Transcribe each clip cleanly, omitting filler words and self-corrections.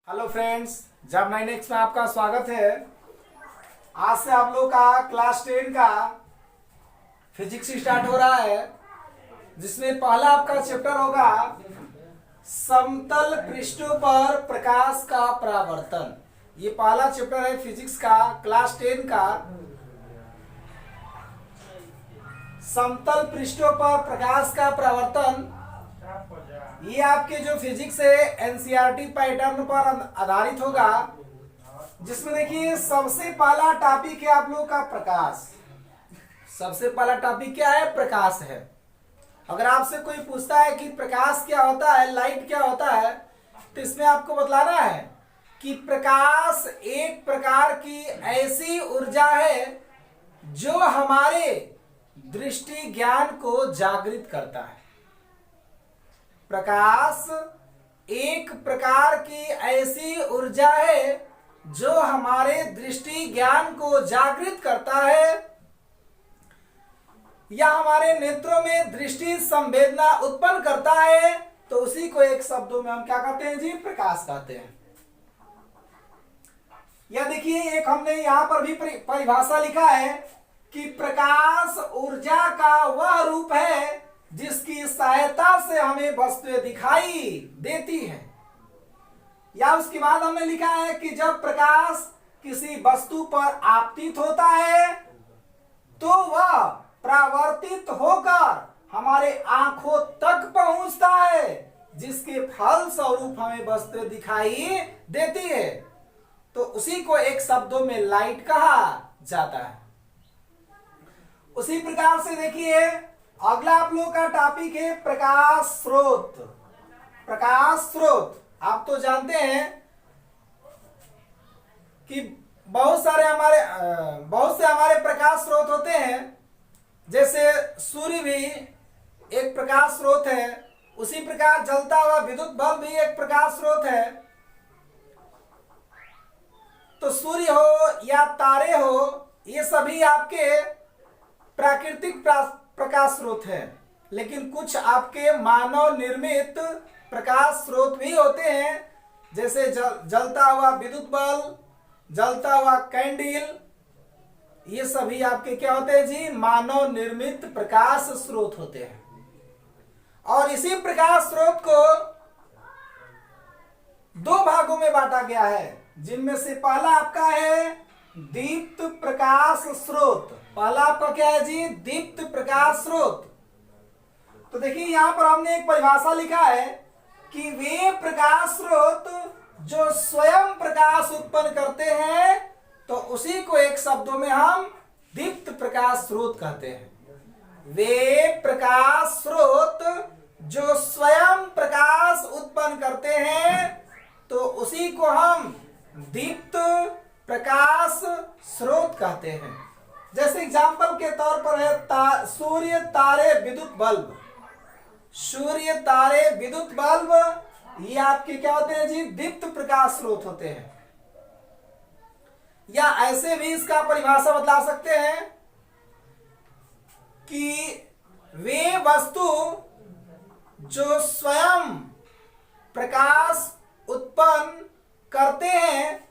Hello friends, जब 9x में आपका स्वागत है। आज से आप लोग का क्लास 10 का फिजिक्स स्टार्ट हो रहा है, जिसमें पहला आपका चैप्टर होगा समतल पृष्ठों पर प्रकाश का परावर्तन। ये पहला चैप्टर है फिजिक्स का क्लास 10 का। समतल पृष्ठों पर प्रकाश का परावर्तन, ये आपके जो फिजिक्स है एनसीईआरटी पैटर्न पर आधारित होगा, जिसमें देखिए सबसे पहला टॉपिक है आप लोग का प्रकाश। सबसे पहला टॉपिक क्या है? प्रकाश है। अगर आपसे कोई पूछता है कि प्रकाश क्या होता है, लाइट क्या होता है, तो इसमें आपको बतलाना है कि प्रकाश एक प्रकार की ऐसी ऊर्जा है जो हमारे दृष्टि ज्ञान को जागृत करता है। प्रकाश एक प्रकार की ऐसी ऊर्जा है जो हमारे दृष्टि ज्ञान को जागृत करता है या हमारे नेत्रों में दृष्टि संवेदना उत्पन्न करता है। तो उसी को एक शब्दों में हम क्या कहते हैं जी? प्रकाश कहते हैं। या देखिए, एक हमने यहां पर भी परिभाषा लिखा है कि प्रकाश ऊर्जा का वह रूप है जिसकी सहायता से हमें वस्तुएं दिखाई देती है। या उसके बाद हमने लिखा है कि जब प्रकाश किसी वस्तु पर आपतित होता है तो वह परावर्तित होकर हमारे आंखों तक पहुंचता है, जिसके फल स्वरूप हमें वस्तुएं दिखाई देती है। तो उसी को एक शब्दों में लाइट कहा जाता है। उसी प्रकार से देखिए, अगला आप लोग का टॉपिक है प्रकाश स्रोत। प्रकाश स्रोत आप तो जानते हैं कि बहुत से हमारे प्रकाश स्रोत होते हैं। जैसे सूर्य भी एक प्रकाश स्रोत है, उसी प्रकार जलता हुआ विद्युत बल्ब भी एक प्रकाश स्रोत है। तो सूर्य हो या तारे हो, ये सभी आपके प्राकृतिक प्रकाश स्रोत है। लेकिन कुछ आपके मानव निर्मित प्रकाश स्रोत भी होते हैं, जैसे जलता हुआ विद्युत बल्ब, जलता हुआ कैंडल, ये सभी आपके क्या होते हैं जी? मानव निर्मित प्रकाश स्रोत होते हैं। और इसी प्रकाश स्रोत को दो भागों में बांटा गया है, जिनमें से पहला आपका है दीप्त प्रकाश स्रोत। पहला आपका क्या है जी? दीप्त प्रकाश स्रोत। तो देखिए, यहां पर हमने एक परिभाषा लिखा है कि वे प्रकाश स्रोत जो स्वयं प्रकाश उत्पन्न करते हैं, तो उसी को एक शब्दों में हम दीप्त प्रकाश स्रोत कहते हैं। वे प्रकाश स्रोत जो स्वयं प्रकाश उत्पन्न करते हैं, तो उसी को हम दीप्त प्रकाश स्रोत कहते हैं। जैसे एग्जाम्पल के तौर पर है सूर्य, तारे, विद्युत बल्ब। सूर्य, तारे, विद्युत बल्ब, ये आपके क्या होते हैं जी? दीप्त प्रकाश स्रोत होते हैं। या ऐसे भी इसका परिभाषा बदला सकते हैं कि वे वस्तु जो स्वयं प्रकाश उत्पन्न करते हैं,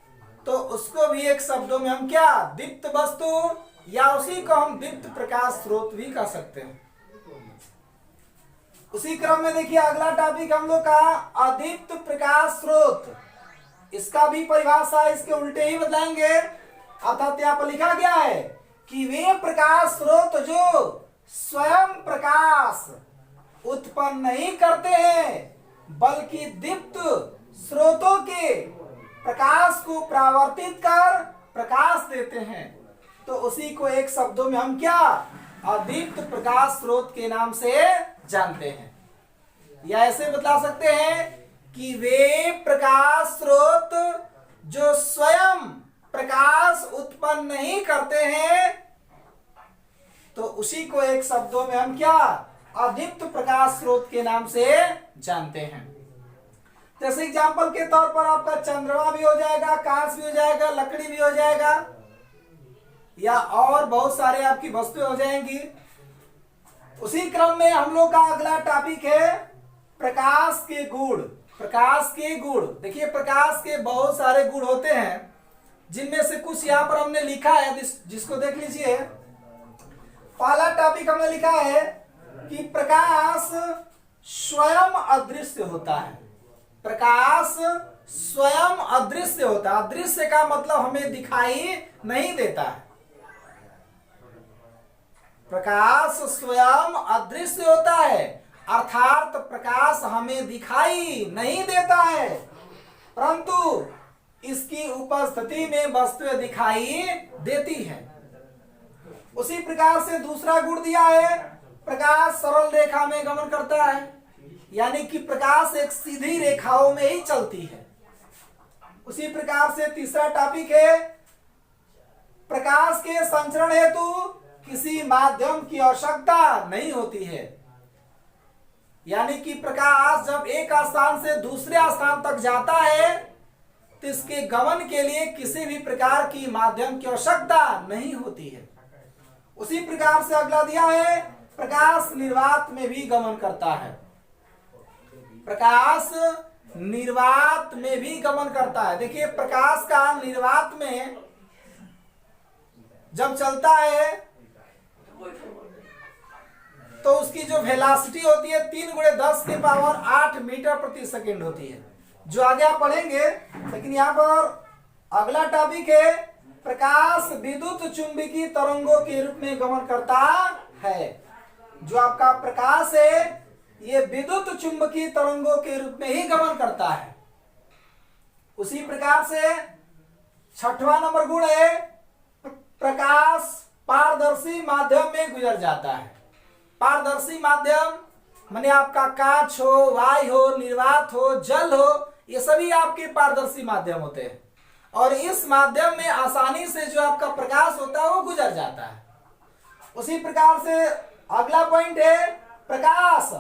तो उसको भी एक शब्दों में हम क्या? दीप्त वस्तु, या उसी को हम दीप्त प्रकाश स्रोत भी कह सकते हैं। उसी क्रम में देखिए, अगला टॉपिक हम लोग का अदीप्त प्रकाश स्रोत। इसका भी परिभाषा इसके उल्टे ही बताएंगे। अर्थात यहाँ पर लिखा गया है कि वे प्रकाश स्रोत जो स्वयं प्रकाश उत्पन्न नहीं करते हैं, बल्कि दीप्त स्रोतों के प्रकाश को परावर्तित कर प्रकाश देते हैं, तो उसी को एक शब्दों में हम क्या? अदीप्त प्रकाश स्रोत के नाम से जानते हैं। या ऐसे बता सकते हैं कि वे प्रकाश स्रोत जो स्वयं प्रकाश उत्पन्न नहीं करते हैं, तो उसी को एक शब्दों में हम क्या? अदीप्त प्रकाश स्रोत के नाम से जानते हैं। जैसे एग्जाम्पल के तौर पर आपका चंद्रमा भी हो जाएगा, कांच भी हो जाएगा, लकड़ी भी हो जाएगा, या और बहुत सारे आपकी वस्तुएं हो जाएंगी। उसी क्रम में हम लोग का अगला टॉपिक है प्रकाश के गुण। प्रकाश के गुण, देखिए प्रकाश के बहुत सारे गुण होते हैं, जिनमें से कुछ यहां पर हमने लिखा है, जिसको देख लीजिए। पहला टॉपिक हमने लिखा है कि प्रकाश स्वयं अदृश्य होता है। प्रकाश स्वयं अदृश्य होता है। अदृश्य का मतलब हमें दिखाई नहीं देता है। प्रकाश स्वयं अदृश्य होता है, अर्थात प्रकाश हमें दिखाई नहीं देता है, परंतु इसकी उपस्थिति में वस्तुएं दिखाई देती है। उसी प्रकार से दूसरा गुण दिया है, प्रकाश सरल रेखा में गमन करता है, यानी कि प्रकाश एक सीधी रेखाओं में ही चलती है। उसी प्रकार से तीसरा टॉपिक है, प्रकाश के संचरण हेतु किसी माध्यम की आवश्यकता नहीं होती है, यानी कि प्रकाश जब एक स्थान से दूसरे स्थान तक जाता है तो इसके गमन के लिए किसी भी प्रकार की माध्यम की आवश्यकता नहीं होती है। उसी प्रकार से अगला दिया है, प्रकाश निर्वात में भी गमन करता है। प्रकाश निर्वात में भी गमन करता है। देखिए प्रकाश का निर्वात में जब चलता है तो उसकी जो वेलोसिटी होती है 3×10⁸ मीटर प्रति सेकंड होती है, जो आगे आप पढ़ेंगे। लेकिन यहाँ पर अगला टॉपिक है, प्रकाश विद्युत चुंबकीय तरंगों के रूप में गमन करता है। जो आपका प्रकाश है ये विद्युत चुंबकीय तरंगों के रूप में ही गमन करता है। उसी प्रकार से छठवां नंबर गुण है, प्रकाश पारदर्शी माध्यम में गुजर जाता है। पारदर्शी माध्यम माने आपका कांच हो, वायु हो, निर्वात हो, जल हो, ये सभी आपके पारदर्शी माध्यम होते हैं, और इस माध्यम में आसानी से जो आपका प्रकाश होता है वो गुजर जाता है। उसी प्रकार से अगला पॉइंट है, प्रकाश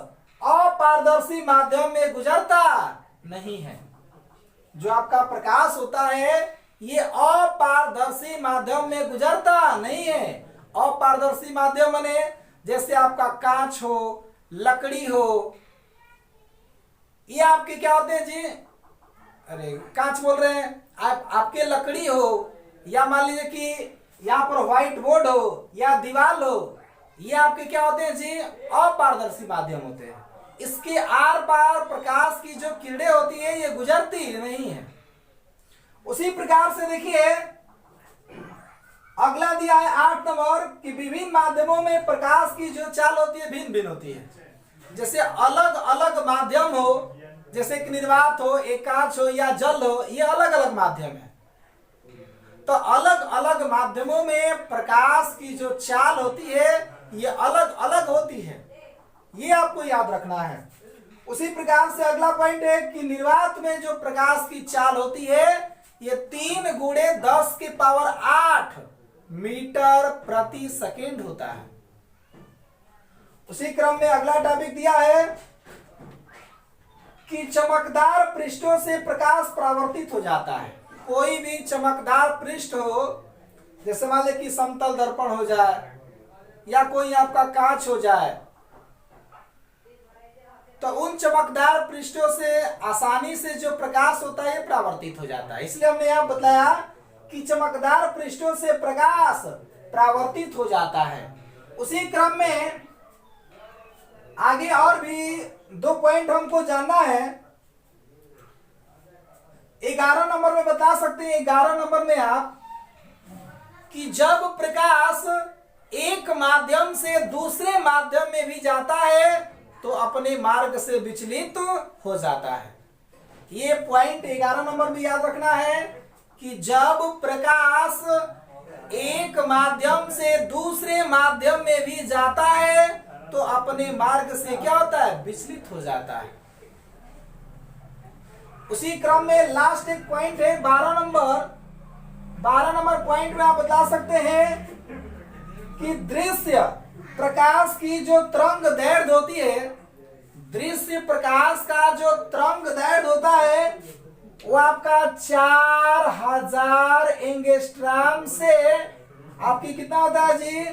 अपारदर्शी माध्यम में गुजरता नहीं है। जो आपका प्रकाश होता है ये अपारदर्शी माध्यम में गुजरता नहीं है। अपारदर्शी माध्यम माने जैसे आपका कांच हो, लकड़ी हो, ये आपके क्या होते हैं जी, अरे कांच बोल रहे हैं, आपके लकड़ी हो, या मान लीजिए कि यहाँ पर व्हाइट बोर्ड हो या दीवार हो, ये आपके क्या होते हैं जी, अपारदर्शी माध्यम होते हैं। इसके आर पार प्रकाश की जो किरणें होती है ये गुजरती नहीं है। उसी प्रकार से देखिए अगला दिया है 8 नंबर कि विभिन्न माध्यमों में प्रकाश की जो चाल होती है भिन्न भिन्न होती है। जैसे अलग अलग माध्यम हो, जैसे कि निर्वात हो, एक कांच हो या जल हो, ये अलग अलग माध्यम है। तो अलग अलग माध्यमों में प्रकाश की जो चाल होती है ये अलग अलग होती है, ये आपको याद रखना है। उसी प्रकार से अगला पॉइंट है कि निर्वात में जो प्रकाश की चाल होती है ये 3×10⁸ मीटर प्रति सेकंड होता है। उसी क्रम में अगला टॉपिक दिया है कि चमकदार पृष्ठों से प्रकाश परावर्तित हो जाता है। कोई भी चमकदार पृष्ठ हो, जैसे मान लीजिए कि समतल दर्पण हो जाए या कोई आपका कांच हो जाए, तो उन चमकदार पृष्ठों से आसानी से जो प्रकाश होता है परावर्तित हो जाता है। इसलिए हमने यहाँ बताया कि चमकदार पृष्ठों से प्रकाश परावर्तित हो जाता है। उसी क्रम में आगे और भी 2 पॉइंट हमको जानना है। 11 नंबर में बता सकते हैं, 11 नंबर में आप कि जब प्रकाश एक माध्यम से दूसरे माध्यम में भी जाता है तो अपने मार्ग से विचलित हो जाता है। ये पॉइंट 11 नंबर में याद रखना है कि जब प्रकाश एक माध्यम से दूसरे माध्यम में भी जाता है तो अपने मार्ग से क्या होता है, विचलित हो जाता है। उसी क्रम में लास्ट एक पॉइंट है 12 नंबर। 12 नंबर पॉइंट में आप बता सकते हैं कि दृश्य प्रकाश की जो तरंग दैर्घ्य होती है, दृश्य प्रकाश का जो तरंग दैर्घ्य होता है वो आपका 4000 एंगस्ट्रॉम से आपकी कितना होता है जी,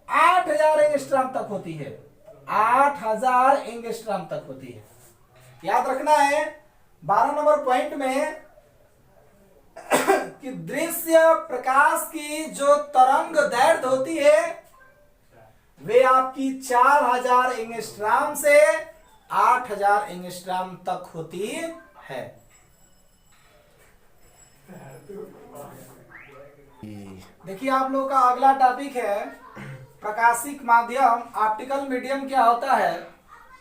8000 एंगस्ट्रॉम तक होती है। 8000 एंगस्ट्रॉम तक होती है। याद रखना है 12 नंबर पॉइंट में कि दृश्य प्रकाश की जो तरंग दैर्घ्य होती है वे आपकी 4000 एंगस्ट्रॉम से 8000 एंगस्ट्रॉम तक होती है। देखिए आप लोगों का अगला टॉपिक है प्रकाशिक माध्यम, ऑप्टिकल मीडियम क्या होता है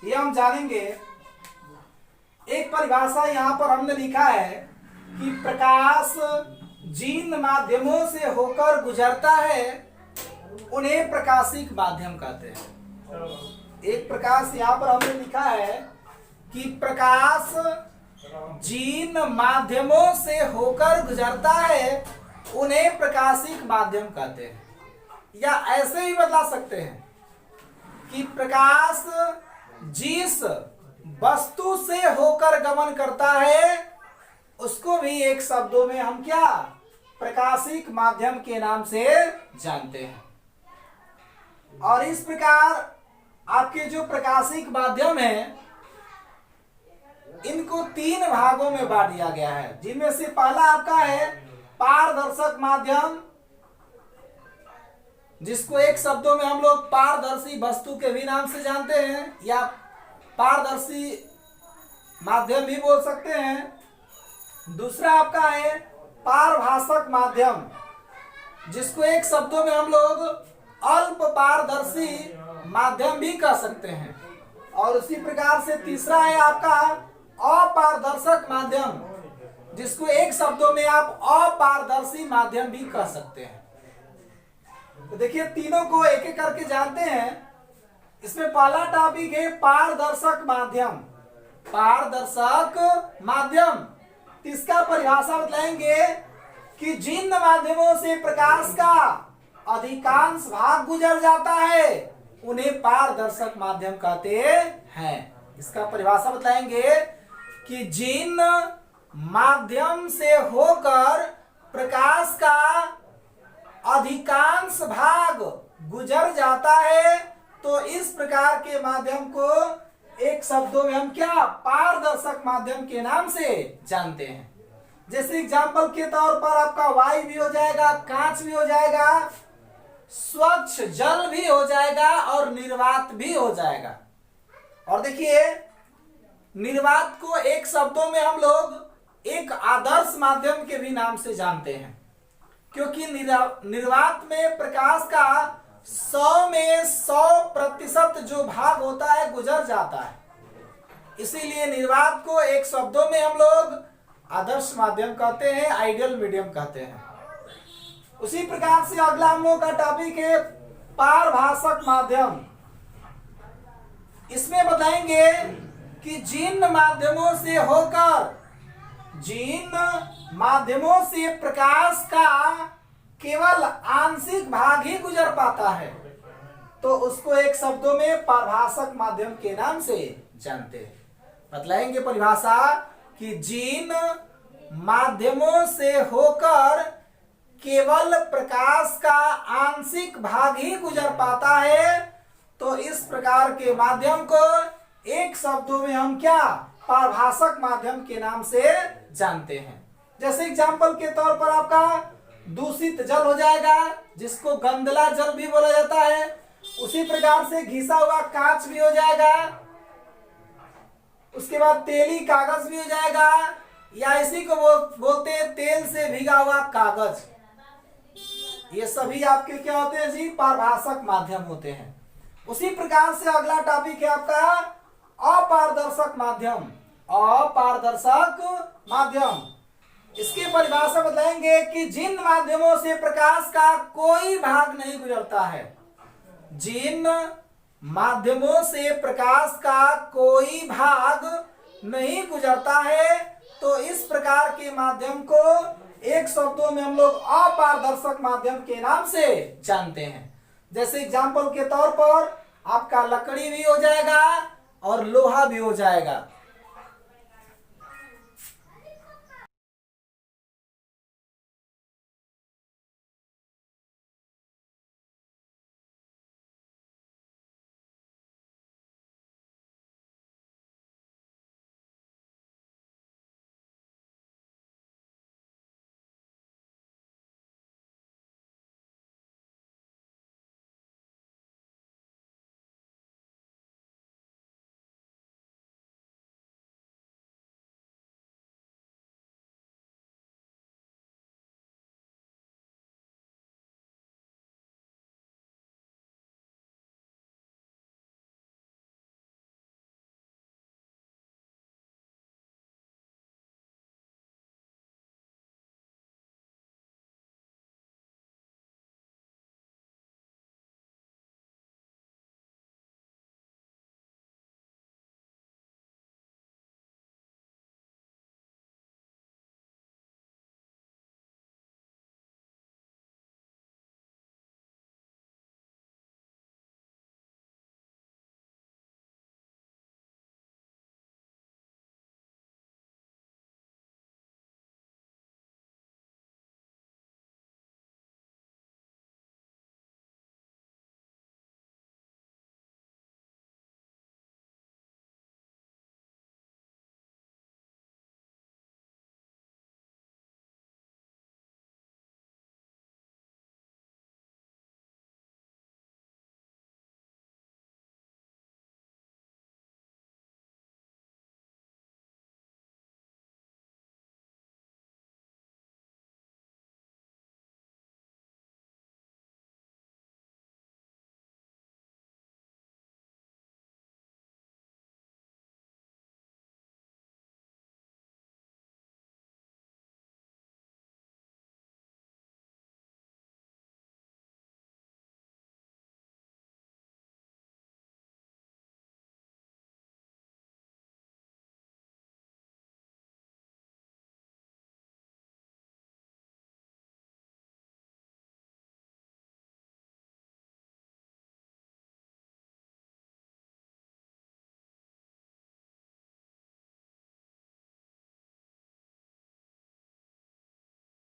ये हम जानेंगे। एक परिभाषा यहाँ पर हमने लिखा है कि प्रकाश जिन माध्यमों से होकर गुजरता है उन्हें प्रकाशिक माध्यम कहते हैं। एक प्रकाश यहाँ पर हमने लिखा है कि प्रकाश जिन माध्यमों से होकर गुजरता है उन्हें प्रकाशिक माध्यम कहते हैं, या ऐसे ही बता सकते हैं कि प्रकाश जिस वस्तु से होकर गमन करता है उसको भी एक शब्दों में हम क्या प्रकाशिक माध्यम के नाम से जानते हैं। और इस प्रकार आपके जो प्रकाशिक माध्यम है इनको 3 भागों में बांट दिया गया है, जिनमें से पहला आपका है पारदर्शक माध्यम, जिसको एक शब्दों में हम लोग पारदर्शी वस्तु के भी नाम से जानते हैं या पारदर्शी माध्यम भी बोल सकते हैं। दूसरा आपका है पारभाषक माध्यम, जिसको एक शब्दों में हम लोग अल्प पारदर्शी माध्यम भी कह सकते हैं। और उसी प्रकार से तीसरा है आपका अपारदर्शक माध्यम, जिसको एक शब्दों में आप अपारदर्शी माध्यम भी कह सकते हैं। तो देखिए तीनों को एक एक करके जानते हैं। इसमें पहला टॉपिक है पारदर्शक माध्यम। पारदर्शक माध्यम इसका परिभाषा बताएंगे कि जिन माध्यमों से प्रकाश का अधिकांश भाग गुजर जाता है उन्हें पारदर्शक माध्यम कहते हैं। इसका परिभाषा बताएंगे कि जिन माध्यम से होकर प्रकाश का अधिकांश भाग गुजर जाता है तो इस प्रकार के माध्यम को एक शब्दों में हम क्या पारदर्शक माध्यम के नाम से जानते हैं। जैसे एग्जाम्पल के तौर पर आपका वायु भी हो जाएगा, कांच भी हो जाएगा, स्वच्छ जल भी हो जाएगा और निर्वात भी हो जाएगा। और देखिए निर्वात को एक शब्दों में हम लोग एक आदर्श माध्यम के भी नाम से जानते हैं, क्योंकि निर्वात में प्रकाश का 100 में 100% जो भाग होता है गुजर जाता है। इसीलिए निर्वात को एक शब्दों में हम लोग आदर्श माध्यम कहते हैं, आइडियल मीडियम कहते हैं। उसी प्रकार से अगला हम लोग का टॉपिक है पारभाषक माध्यम। इसमें बताएंगे कि जिन माध्यमों से प्रकाश का केवल आंशिक भाग ही गुजर पाता है तो उसको एक शब्दों में पारभाषक माध्यम के नाम से जानते हैं। बतलाएंगे परिभाषा कि जिन माध्यमों से होकर केवल प्रकाश का आंशिक भाग ही गुजर पाता है तो इस प्रकार के माध्यम को एक शब्दों में हम क्या पारभाषक माध्यम के नाम से जानते हैं। जैसे एग्जाम्पल के तौर पर आपका दूषित जल हो जाएगा, जिसको गंदला जल भी बोला जाता है। उसी प्रकार से घिसा हुआ कांच भी हो जाएगा, उसके बाद तेली कागज भी हो जाएगा, या इसी को बोलते हैं तेल से भीगा हुआ कागज। ये सभी आपके क्या होते हैं जी पारभाषक माध्यम होते हैं। उसी प्रकार से अगला टॉपिक है आपका अपारदर्शक माध्यम। अपारदर्शक माध्यम इसकी परिभाषा बताएंगे कि जिन माध्यमों से प्रकाश का कोई भाग नहीं गुजरता है, जिन माध्यमों से प्रकाश का कोई भाग नहीं गुजरता है तो इस प्रकार के माध्यम को एक शब्दों में हम लोग अपारदर्शक माध्यम के नाम से जानते हैं। जैसे एग्जाम्पल के तौर पर आपका लकड़ी भी हो जाएगा और लोहा भी हो जाएगा।